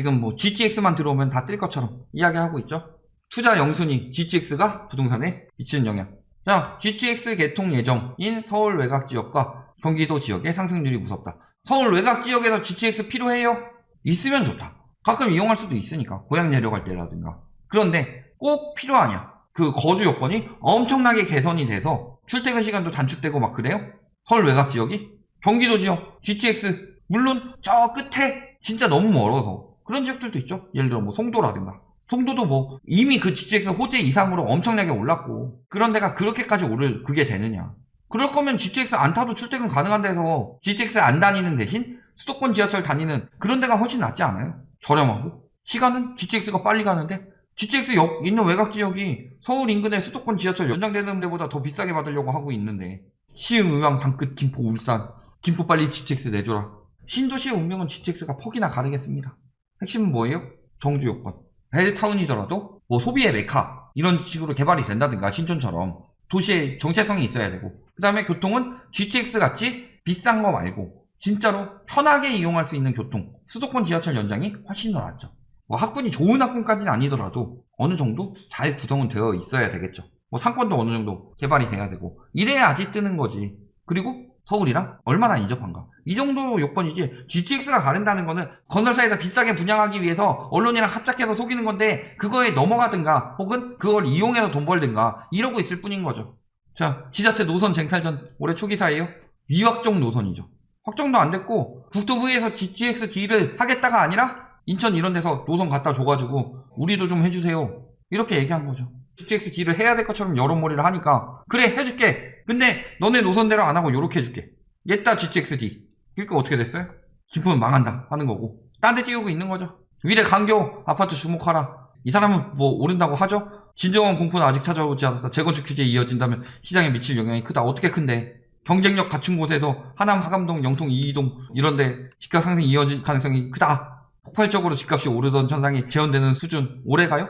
지금 뭐 GTX만 들어오면 다 뜰 것처럼 이야기하고 있죠. 투자 영순위 GTX가 부동산에 미치는 영향. 자, GTX 개통 예정인 서울 외곽 지역과 경기도 지역의 상승률이 무섭다. 서울 외곽 지역에서 GTX 필요해요? 있으면 좋다. 가끔 이용할 수도 있으니까, 고향 내려갈 때라든가. 그런데 꼭 필요하냐? 그 거주 요건이 엄청나게 개선이 돼서 출퇴근 시간도 단축되고 막 그래요? 서울 외곽 지역이? 경기도 지역 GTX 물론 저 끝에 진짜 너무 멀어서 그런 지역들도 있죠. 예를 들어 뭐 송도라든가. 송도도 뭐 이미 그 GTX 호재 이상으로 엄청나게 올랐고, 그런 데가 그렇게까지 오를 그게 되느냐. 그럴 거면 GTX 안 타도 출퇴근 가능한 데서 GTX 안 다니는 대신 수도권 지하철 다니는 그런 데가 훨씬 낫지 않아요? 저렴하고 시간은 GTX가 빨리 가는데, GTX 역 있는 외곽 지역이 서울 인근의 수도권 지하철 연장되는 데보다 더 비싸게 받으려고 하고 있는데, 시흥, 의왕, 방끝, 김포, 울산, 김포 빨리 GTX 내줘라. 신도시의 운명은 GTX가 퍽이나 가르겠습니다. 핵심은 뭐예요? 정주 요건. 벨타운이더라도 뭐 소비의 메카 이런 식으로 개발이 된다든가, 신촌처럼 도시의 정체성이 있어야 되고, 그 다음에 교통은 GTX 같이 비싼 거 말고 진짜로 편하게 이용할 수 있는 교통, 수도권 지하철 연장이 훨씬 더 낫죠. 뭐 학군이 좋은 학군까지는 아니더라도 어느 정도 잘 구성은 되어 있어야 되겠죠. 뭐 상권도 어느 정도 개발이 돼야 되고, 이래야지 뜨는 거지. 그리고 서울이랑 얼마나 인접한가, 이 정도 요건이지. GTX가 가른다는 거는 건설사에서 비싸게 분양하기 위해서 언론이랑 합작해서 속이는 건데, 그거에 넘어가든가 혹은 그걸 이용해서 돈 벌든가 이러고 있을 뿐인 거죠. 자, 지자체 노선 쟁탈전 올해 초기 사이에요. 미확정 노선이죠. 확정도 안 됐고, 국토부에서 GTX 딜을 하겠다가 아니라 인천 이런 데서 노선 갖다 줘가지고 우리도 좀 해주세요 이렇게 얘기한 거죠. GTX 딜을 해야 될 것처럼 여론몰이를 하니까, 그래 해줄게, 근데 너네 노선대로 안 하고 요렇게 해줄게, 옛다 GTX D. 그러니까 어떻게 됐어요? 김포는 망한다 하는 거고 딴 데 띄우고 있는 거죠. 위례 강교 아파트 주목하라. 이 사람은 뭐 오른다고 하죠. 진정한 공포는 아직 찾아오지 않았다. 재건축 규제에 이어진다면 시장에 미칠 영향이 크다. 어떻게 큰데? 경쟁력 갖춘 곳에서 하남, 화감동, 영통, 이이동 이런데 집값 상승이 이어질 가능성이 크다. 폭발적으로 집값이 오르던 현상이 재현되는 수준 오래가요?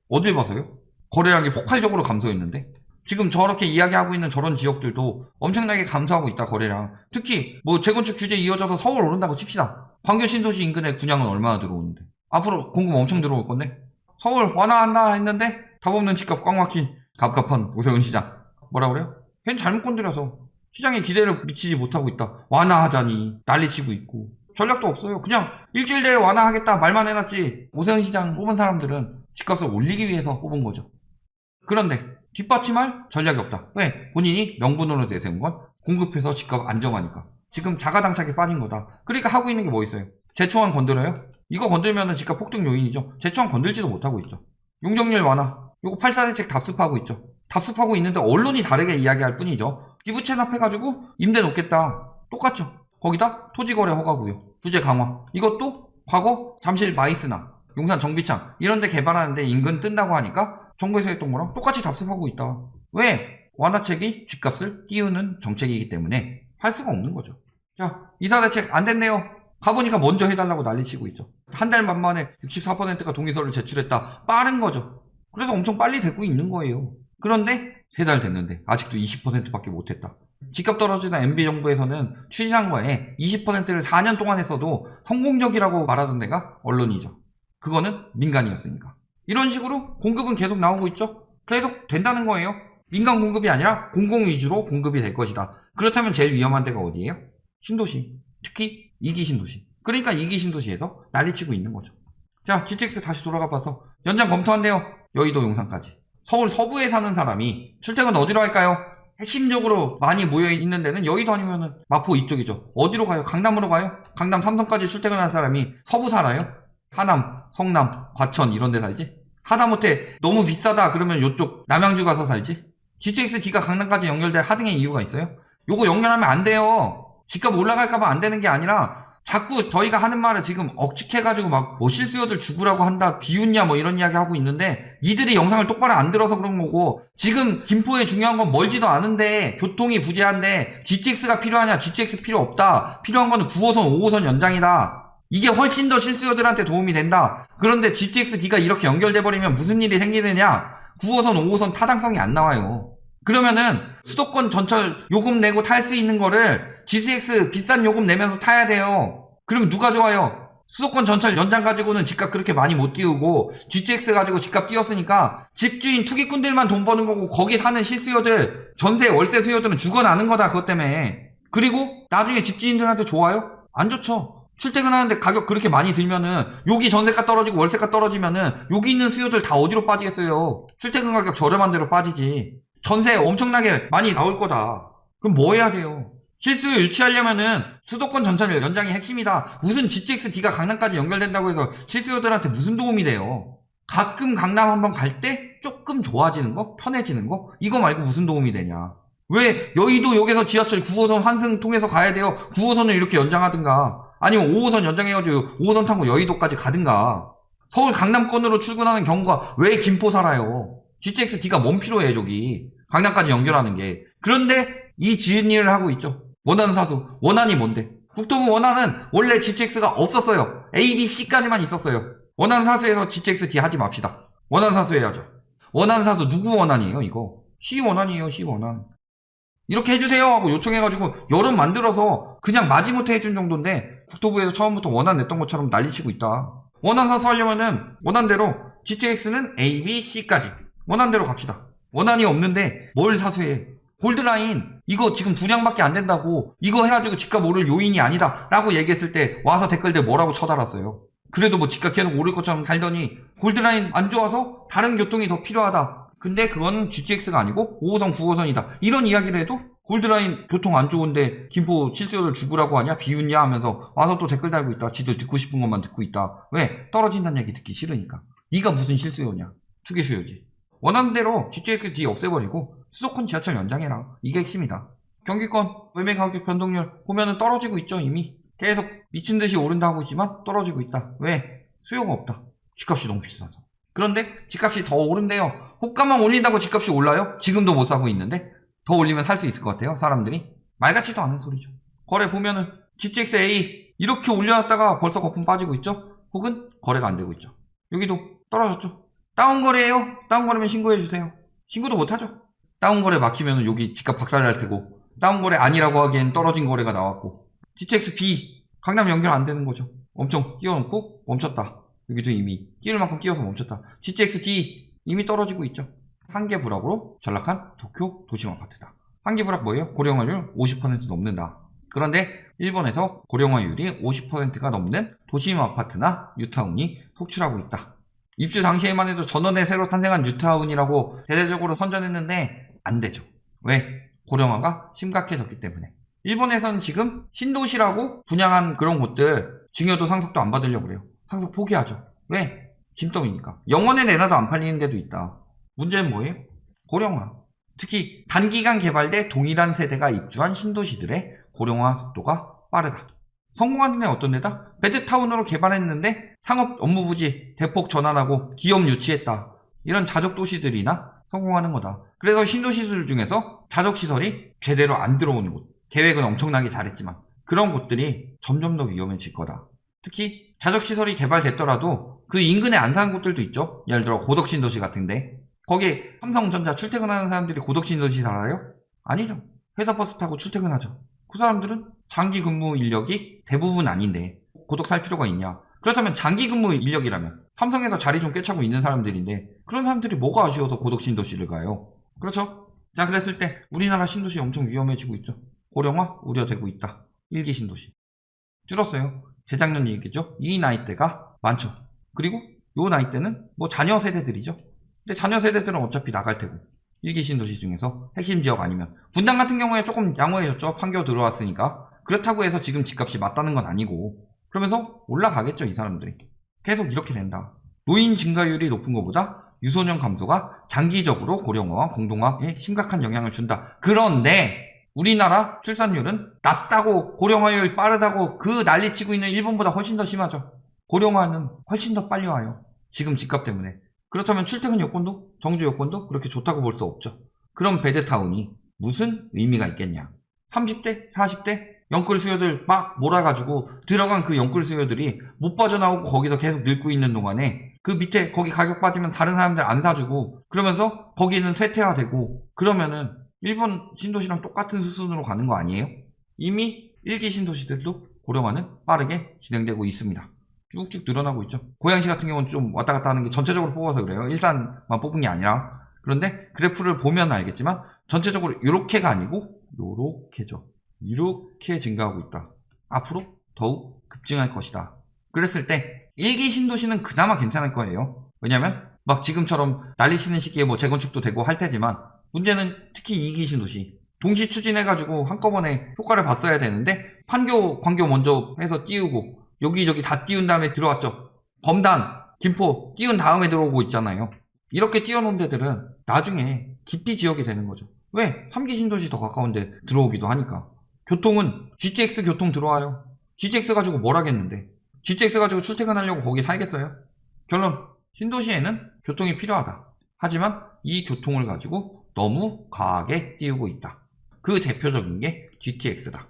어딜 봐서요? 거래량이 폭발적으로 감소했는데, 지금 저렇게 이야기하고 있는 저런 지역들도 엄청나게 감소하고 있다, 거래량. 특히 뭐 재건축 규제 이어져서 서울 오른다고 칩시다. 광교 신도시 인근의 분양은 얼마나 들어오는데, 앞으로 공급 엄청 들어올 건데, 서울 완화한다 했는데 답 없는 집값 꽉 막힌 갑갑한 오세훈 시장. 뭐라 그래요? 걔는 잘못 건드려서 시장에 기대를 미치지 못하고 있다. 완화하자니 난리치고 있고 전략도 없어요. 그냥 일주일 내에 완화하겠다 말만 해놨지, 오세훈 시장 뽑은 사람들은 집값을 올리기 위해서 뽑은 거죠. 그런데 뒷받침할 전략이 없다. 왜? 본인이 명분으로 내세운 건 공급해서 집값 안정하니까. 지금 자가당착에 빠진 거다. 그러니까 하고 있는 게 뭐 있어요? 재초안 건드려요? 이거 건들면은 집값 폭등 요인이죠. 재초안 건들지도 못하고 있죠. 용적률 완화, 요거 8.4대책 답습하고 있죠. 답습하고 있는데 언론이 다르게 이야기할 뿐이죠. 기부 체납해가지고 임대 놓겠다. 똑같죠. 거기다 토지거래 허가구요, 규제 강화, 이것도 과거 잠실 마이스나 용산 정비창 이런데 개발하는데 인근 뜬다고 하니까 정부에서 했던 거랑 똑같이 답습하고 있다. 왜? 완화책이 집값을 띄우는 정책이기 때문에 할 수가 없는 거죠. 자, 이사대책 안 됐네요. 가보니까 먼저 해달라고 난리치고 있죠. 한 달 만에 64%가 동의서를 제출했다. 빠른 거죠. 그래서 엄청 빨리 되고 있는 거예요. 그런데 3달 됐는데 아직도 20%밖에 못했다. 집값 떨어지는 MB 정부에서는 추진한 거에 20%를 4년 동안 했어도 성공적이라고 말하던 데가 언론이죠. 그거는 민간이었으니까. 이런 식으로 공급은 계속 나오고 있죠. 계속 된다는 거예요. 민간 공급이 아니라 공공 위주로 공급이 될 것이다. 그렇다면 제일 위험한 데가 어디예요? 신도시. 특히 2기 신도시. 그러니까 2기 신도시에서 난리치고 있는 거죠. 자, GTX 다시 돌아가 봐서 연장 검토한대요. 여의도 용산까지. 서울 서부에 사는 사람이 출퇴근 어디로 할까요? 핵심적으로 많이 모여있는 데는 여의도 아니면은 마포 이쪽이죠. 어디로 가요? 강남으로 가요? 강남 삼성까지 출퇴근하는 사람이 서부 살아요? 하남, 성남, 과천 이런 데 살지? 하다못해 너무 비싸다 그러면 요쪽 남양주 가서 살지? GTX-D가 강남까지 연결될 하등의 이유가 있어요? 요거 연결하면 안 돼요. 집값 올라갈까봐 안 되는 게 아니라 자꾸 저희가 하는 말을 지금 억측해가지고 막 뭐 실수요들 죽으라고 한다, 비웃냐 뭐 이런 이야기 하고 있는데, 니들이 영상을 똑바로 안 들어서 그런 거고, 지금 김포에 중요한 건 멀지도 않은데 교통이 부재한데 GTX가 필요하냐? GTX 필요 없다. 필요한 거는 9호선 5호선 연장이다. 이게 훨씬 더 실수요들한테 도움이 된다. 그런데 GTX-D가 이렇게 연결돼 버리면 무슨 일이 생기느냐? 9호선 5호선 타당성이 안 나와요. 그러면은 수도권 전철 요금 내고 탈 수 있는 거를 GTX 비싼 요금 내면서 타야 돼요. 그럼 누가 좋아요? 수도권 전철 연장 가지고는 집값 그렇게 많이 못 띄우고 GTX 가지고 집값 띄웠으니까 집주인 투기꾼들만 돈 버는 거고 거기 사는 실수요들 전세 월세 수요들은 죽어나는 거다 그것 때문에. 그리고 나중에 집주인들한테 좋아요? 안 좋죠. 출퇴근하는데 가격 그렇게 많이 들면은 여기 전세가 떨어지고 월세가 떨어지면은 여기 있는 수요들 다 어디로 빠지겠어요. 출퇴근 가격 저렴한 데로 빠지지. 전세 엄청나게 많이 나올 거다. 그럼 뭐 해야 돼요? 실수요 유치하려면은 수도권 전철 연장이 핵심이다. 무슨 GTX-D가 강남까지 연결된다고 해서 실수요들한테 무슨 도움이 돼요? 가끔 강남 한번 갈 때 조금 좋아지는 거? 편해지는 거? 이거 말고 무슨 도움이 되냐? 왜 여의도역에서 지하철 9호선 환승 통해서 가야 돼요? 9호선을 이렇게 연장하든가 아니면 5호선 연장해가지고 5호선 타고 여의도까지 가든가. 서울 강남권으로 출근하는 경우가 왜 김포 살아요? GTX-D가 뭔 필요해 저기 강남까지 연결하는 게. 그런데 이 지은 일을 하고 있죠. 원안 사수. 원안이 뭔데? 국토부 원안은 원래 GTX가 없었어요. A, B, C까지만 있었어요. 원안 사수에서 GTX-D 하지 맙시다. 원안 사수 해야죠. 원안 사수 누구 원안이에요 이거? C 원안이에요. C 원안. 이렇게 해주세요 하고 요청해가지고 여름 만들어서 그냥 마지못해 해준 정도인데 국토부에서 처음부터 원안 냈던 것처럼 난리치고 있다. 원안 사수하려면은 원안대로 GTX는 A, B, C까지 원안대로 갑시다. 원안이 없는데 뭘 사수해? 골드라인 이거 지금 2량밖에 안 된다고 이거 해가지고 집값 오를 요인이 아니다 라고 얘기했을 때 와서 댓글들 뭐라고 쳐달았어요. 그래도 뭐 집값 계속 오를 것처럼 달더니 골드라인 안 좋아서 다른 교통이 더 필요하다. 근데 그건 GTX가 아니고 5호선 9호선이다. 이런 이야기를 해도 골드라인 교통 안 좋은데 김포 실수요를 죽으라고 하냐 비웃냐 하면서 와서 또 댓글 달고 있다. 지들 듣고 싶은 것만 듣고 있다. 왜? 떨어진다는 얘기 듣기 싫으니까. 네가 무슨 실수요냐. 투기수요지. 원하는 대로 GTX-D 없애버리고 수도권 지하철 연장해라. 이게 핵심이다. 경기권 매매 가격 변동률 보면은 떨어지고 있죠. 이미 계속 미친듯이 오른다 하고 있지만 떨어지고 있다. 왜? 수요가 없다. 집값이 너무 비싸서. 그런데 집값이 더 오른대요. 호가만 올린다고 집값이 올라요? 지금도 못 사고 있는데 더 올리면 살 수 있을 것 같아요. 사람들이 말같지도 않은 소리죠. 거래 보면은 GTX-A 이렇게 올려놨다가 벌써 거품 빠지고 있죠. 혹은 거래가 안 되고 있죠. 여기도 떨어졌죠. 다운거래예요. 다운거래면 신고해주세요. 신고도 못하죠. 다운거래 막히면 여기 집값 박살날 테고 다운거래 아니라고 하기엔 떨어진 거래가 나왔고 GTX-B 강남 연결 안 되는 거죠. 엄청 끼워놓고 멈췄다. 여기도 이미 끼울 만큼 끼워서 멈췄다. GTX-D 이미 떨어지고 있죠. 한계 불확으로 전락한 도쿄 도심 아파트다. 한계 불확 뭐예요? 고령화율 50% 넘는다. 그런데 일본에서 고령화율이 50%가 넘는 도심 아파트나 뉴타운이 속출하고 있다. 입주 당시에만 해도 전원에 새로 탄생한 뉴타운이라고 대대적으로 선전했는데 안 되죠. 왜? 고령화가 심각해졌기 때문에. 일본에서는 지금 신도시라고 분양한 그런 곳들 증여도 상속도 안 받으려고 그래요. 상속 포기하죠. 왜? 짐더미니까. 영원에 내놔도 안 팔리는 데도 있다. 문제는 뭐예요? 고령화. 특히 단기간 개발돼 동일한 세대가 입주한 신도시들의 고령화 속도가 빠르다. 성공한 데는 어떤 데다? 베드타운으로 개발했는데 상업 업무 부지 대폭 전환하고 기업 유치했다. 이런 자족도시들이나 성공하는 거다. 그래서 신도시들 중에서 자족시설이 제대로 안 들어오는 곳. 계획은 엄청나게 잘했지만 그런 곳들이 점점 더 위험해질 거다. 특히 자족시설이 개발됐더라도 그 인근에 안 사는 곳들도 있죠. 예를 들어 고덕신도시 같은데 거기 삼성전자 출퇴근하는 사람들이 고덕신도시 살아요? 아니죠. 회사 버스 타고 출퇴근하죠. 그 사람들은 장기 근무 인력이 대부분 아닌데 고덕 살 필요가 있냐. 그렇다면 장기 근무 인력이라면 삼성에서 자리 좀 꿰차고 있는 사람들인데 그런 사람들이 뭐가 아쉬워서 고덕 신도시를 가요. 그렇죠? 자, 그랬을 때 우리나라 신도시 엄청 위험해지고 있죠. 고령화 우려되고 있다. 1기 신도시 줄었어요. 재작년 얘기죠. 이 나이대가 많죠. 그리고 요 나이대는 뭐 자녀 세대들이죠. 근데 자녀 세대들은 어차피 나갈 테고 1기 신도시 중에서 핵심 지역 아니면 분당 같은 경우에 조금 양호해졌죠. 판교 들어왔으니까. 그렇다고 해서 지금 집값이 맞다는 건 아니고 그러면서 올라가겠죠. 이 사람들이. 계속 이렇게 된다. 노인 증가율이 높은 것보다 유소년 감소가 장기적으로 고령화와 공동화에 심각한 영향을 준다. 그런데 우리나라 출산율은 낮다고 고령화율 빠르다고 그 난리치고 있는 일본보다 훨씬 더 심하죠. 고령화는 훨씬 더 빨리 와요. 지금 집값 때문에. 그렇다면 출퇴근 여건도 정주 여건도 그렇게 좋다고 볼 수 없죠. 그럼 베드타운이 무슨 의미가 있겠냐. 30대 40대 영끌 수요들 막 몰아가지고 들어간 그 영끌 수요들이 못 빠져나오고 거기서 계속 늙고 있는 동안에 그 밑에 거기 가격 빠지면 다른 사람들 안 사주고 그러면서 거기는 쇠퇴화되고 그러면은 일본 신도시랑 똑같은 수순으로 가는 거 아니에요? 이미 1기 신도시들도 고령화는 빠르게 진행되고 있습니다. 쭉쭉 늘어나고 있죠. 고양시 같은 경우는 좀 왔다 갔다 하는 게 전체적으로 뽑아서 그래요. 일산만 뽑은 게 아니라. 그런데 그래프를 보면 알겠지만 전체적으로 이렇게가 아니고 요렇게죠. 이렇게 증가하고 있다. 앞으로 더욱 급증할 것이다. 그랬을 때 1기 신도시는 그나마 괜찮을 거예요. 왜냐면 막 지금처럼 난리 치는 시기에 뭐 재건축도 되고 할 테지만 문제는 특히 2기 신도시 동시 추진해가지고 한꺼번에 효과를 봤어야 되는데 판교, 광교 먼저 해서 띄우고 여기저기 다 띄운 다음에 들어왔죠. 범단, 김포 띄운 다음에 들어오고 있잖아요. 이렇게 띄워놓은 데들은 나중에 기피 지역이 되는 거죠. 왜? 3기 신도시 더 가까운데 들어오기도 하니까. 교통은 GTX 교통 들어와요. GTX 가지고 뭘 하겠는데. GTX 가지고 출퇴근하려고 거기 살겠어요? 결론, 신도시에는 교통이 필요하다. 하지만 이 교통을 가지고 너무 과하게 띄우고 있다. 그 대표적인 게 GTX다.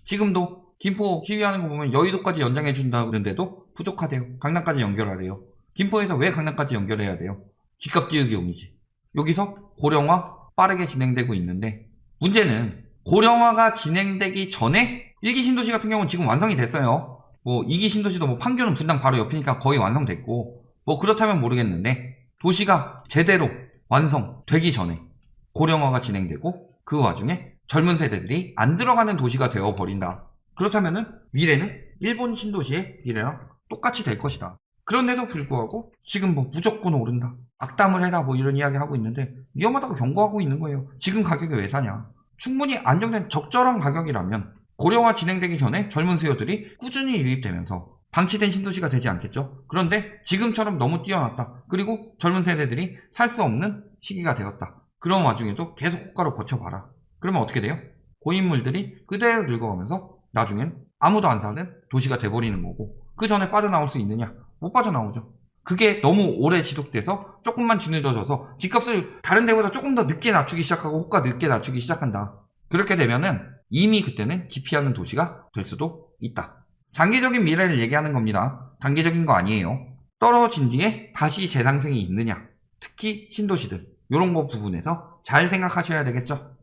지금도 김포 시위하는 거 보면 여의도까지 연장해준다는데도 부족하대요. 강남까지 연결하래요. 김포에서 왜 강남까지 연결해야 돼요? 집값 띄우기용이지. 여기서 고령화 빠르게 진행되고 있는데 문제는 고령화가 진행되기 전에 1기 신도시 같은 경우는 지금 완성이 됐어요. 뭐 2기 신도시도 뭐 판교는 분당 바로 옆이니까 거의 완성됐고 뭐 그렇다면 모르겠는데 도시가 제대로 완성되기 전에 고령화가 진행되고 그 와중에 젊은 세대들이 안 들어가는 도시가 되어버린다. 그렇다면은 미래는 일본 신도시의 미래랑 똑같이 될 것이다. 그런데도 불구하고 지금 뭐 무조건 오른다. 악담을 해라 뭐 이런 이야기 하고 있는데 위험하다고 경고하고 있는 거예요. 지금 가격이 왜 사냐. 충분히 안정된 적절한 가격이라면 고령화 진행되기 전에 젊은 수요들이 꾸준히 유입되면서 방치된 신도시가 되지 않겠죠. 그런데 지금처럼 너무 뛰어났다. 그리고 젊은 세대들이 살 수 없는 시기가 되었다. 그런 와중에도 계속 호가로 버텨봐라. 그러면 어떻게 돼요? 고인물들이 그대로 늙어가면서 나중엔 아무도 안 사는 도시가 돼버리는 거고 그 전에 빠져나올 수 있느냐? 못 빠져나오죠. 그게 너무 오래 지속돼서 조금만 뒤늦어져서 집값을 다른 데보다 조금 더 늦게 낮추기 시작하고 호가 늦게 낮추기 시작한다. 그렇게 되면은 이미 그때는 기피하는 도시가 될 수도 있다. 장기적인 미래를 얘기하는 겁니다. 단기적인 거 아니에요. 떨어진 뒤에 다시 재상승이 있느냐. 특히 신도시들 이런 거 부분에서 잘 생각하셔야 되겠죠.